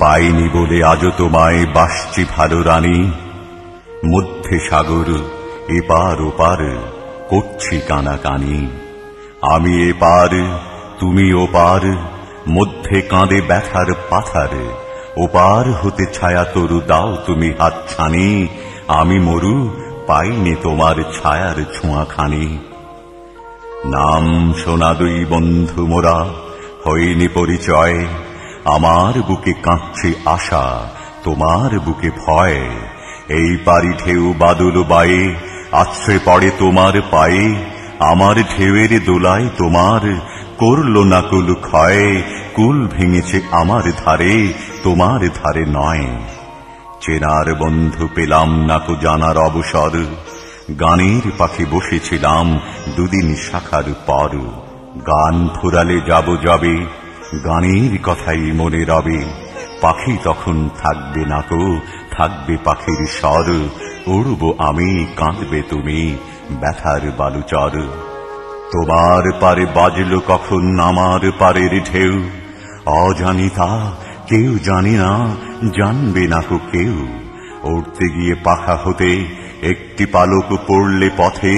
পাইনি বলে আজ তোমায় বাসছি ভালো রানী, মধ্যে সাগর এপার ওপার করছি কানাকানি। আমি এপার তুমি ওপার, মধ্যে কাঁদে ব্যথার পাথার, ওপার হতে ছায়া তরু দাও তুমি হাতছানি। আমি মরু পাইনি তোমার ছায়ার ছোঁয়াখানি। নাম শোনা দুই বন্ধু মোরা হইনি পরিচয়, আমার বুকে কাঁদছে আশা তোমার বুকে ভয়। এই পারি ঢেউ বাদল বায়ে আছড়ে পড়ে তোমার পায়ে, আমার ঢেউয়ের দোলায় তোমার করল না কুল ক্ষয়। কুল ভেঙেছে আমার ধারে তোমার ধারে নয়। চেনার বন্ধু পেলাম না কো জানার অবসর, গানের পাখি বসেছিলাম দুদিন শাখার পর। গান ফুরালে যাব যাবে, গানের কথাই মনে রবে। পাখি তখন থাকবে না কো, থাকবে পাখির স্বর। উড়ব আমি কাঁদবে তুমি ব্যথার বালুচর। তোমার পারে বাজলো কখন আমার পারের ঢেউ, অজানিতা কেউ জানে না, জানবে না কো কেউ। উড়তে গিয়ে পাখা হতে একটি পালক পড়লে পথে,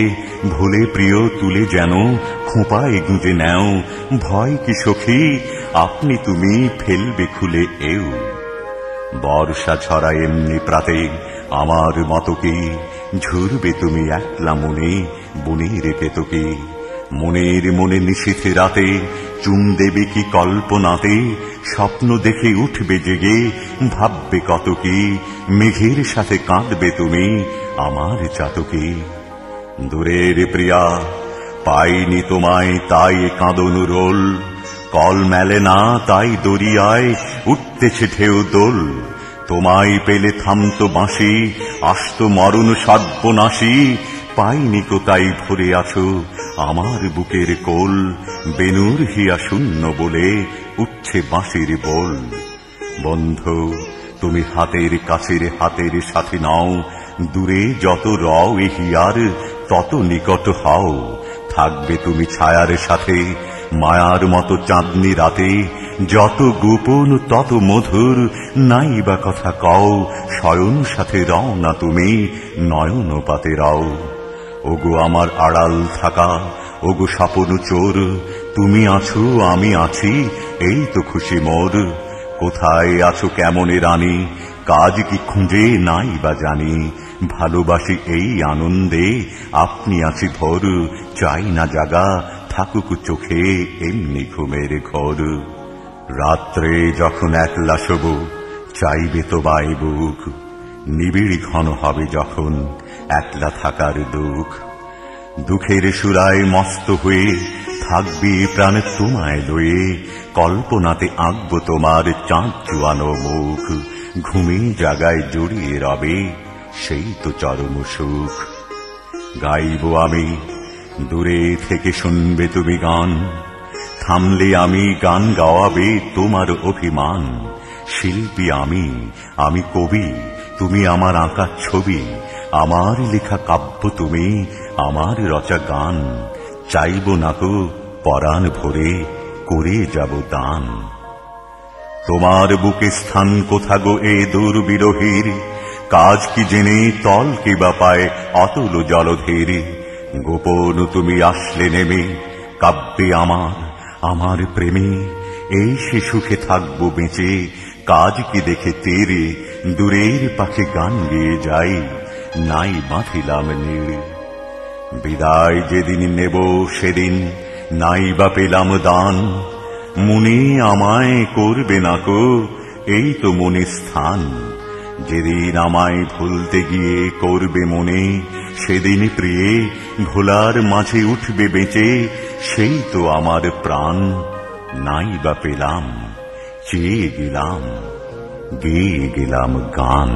ভুলে প্রিয় তুলে যেন খোঁপায় গুঁজে নেও। ভয় কি সখী আপনি তুমি ফেলবে খুলে এও। বর্ষা ছড়া এমনি প্রাতে আমার মতো কি, ঝুরবে তুমি একলা মনে বনের পেতকে। মনের মনে নিশীথে রাতে চুম দেবে কি কল্পনাতে, স্বপ্ন দেখে উঠবে জেগে ভাববে কত কি। মেঘের সাথে কাঁদবে তুমি আমার চাতকে। দূরের প্রিয়া পাইনি তোমায় তাই কাঁদন রোল, কল মেলে না তাই দরিয়ায় উঠতেছে ঢেউ দোল। তোমায় পেলে থামতো বাঁশি, আসতো মরণ সর্বনাশী। পাইনি কোথায় ভরে আছো আমার বুকের কোল, বেনুর হিয়া শূন্য বলে উঠছে বাঁশির বোল। বন্ধু তুমি হাতের কাছের হাতের সাথে নাও, দূরে যত রও এ হিয়ার তত নিকট হও। থাকবে তুমি ছায়ার সাথে মায়ার মতো চাঁদনি রাতে, যত গোপন তত মধুর নাই বা কথা কও। শয়ন সাথে রও না তুমি নয়ন পাতে রও। ওগো আমার আড়াল থাকা ওগো স্বপন চোর, তুমি আছো আমি আছি এই তো খুশি মোর। কোথায় আছো কেমনে রানী, কাজ কি খুঁজে নাই বা জানি। ভালোবাসি এই আনন্দে আপনি আছি ভোর, চাই না জাগা থাকুক চোখে এমনি ঘুমের ঘোর। রাত্রে যখন একলা শোব চাইবে তোমায় বুক, নিবিড় ঘন হবে যখন একলা থাকার দুঃখ। দুঃখের সুরায় মস্ত হয়ে থাকবে প্রাণ তোমায় লয়ে, কল্পনাতে আঁকব তোমার চাঁদ চুয়ানো মুখ। ঘুমে জাগায় জড়িয়ে রবে সেই তো চরম সুখ। গাইব আমি দূরে থেকে শুনবে তুমি গান, থামলে আমি গান গাওয়াবে তোমার অভিমান। শিল্পী আমি কবি তুমি আমার আঁকা ছবি, আমার লেখা কাব্য তুমি আমার রচা গান। চাইব না তো পরাণ ভরে করে যাব দান। তোমার বুকে স্থান কোথা গো এ দূর বিরহীর, কাজ কি জেনে তল কি বা পায় অতুল জলধীর। গোপন তুমি আসলে নেমে কাব্যে আমার প্রেমে, এই সে সুখে থাকবো বেঁচে। কাজ কি দেখে তেরে দূরের পাখি গান গেয়ে যাই, নাই বাঁধিলাম নীড়। বিদায় যেদিন নেব সেদিন নাই বা পেলাম দান, মনে আমায় করবে না কো এই তো মনে স্থান। যেদিন আমায় ভুলতে গিয়ে করবে মনে, সেদিন প্রিয়ে ভোলার মাঝে উঠবে বেঁচে সেই তো আমার প্রাণ। নাই বা পেলাম চেয়ে গেলাম গেয়ে গেলাম গান।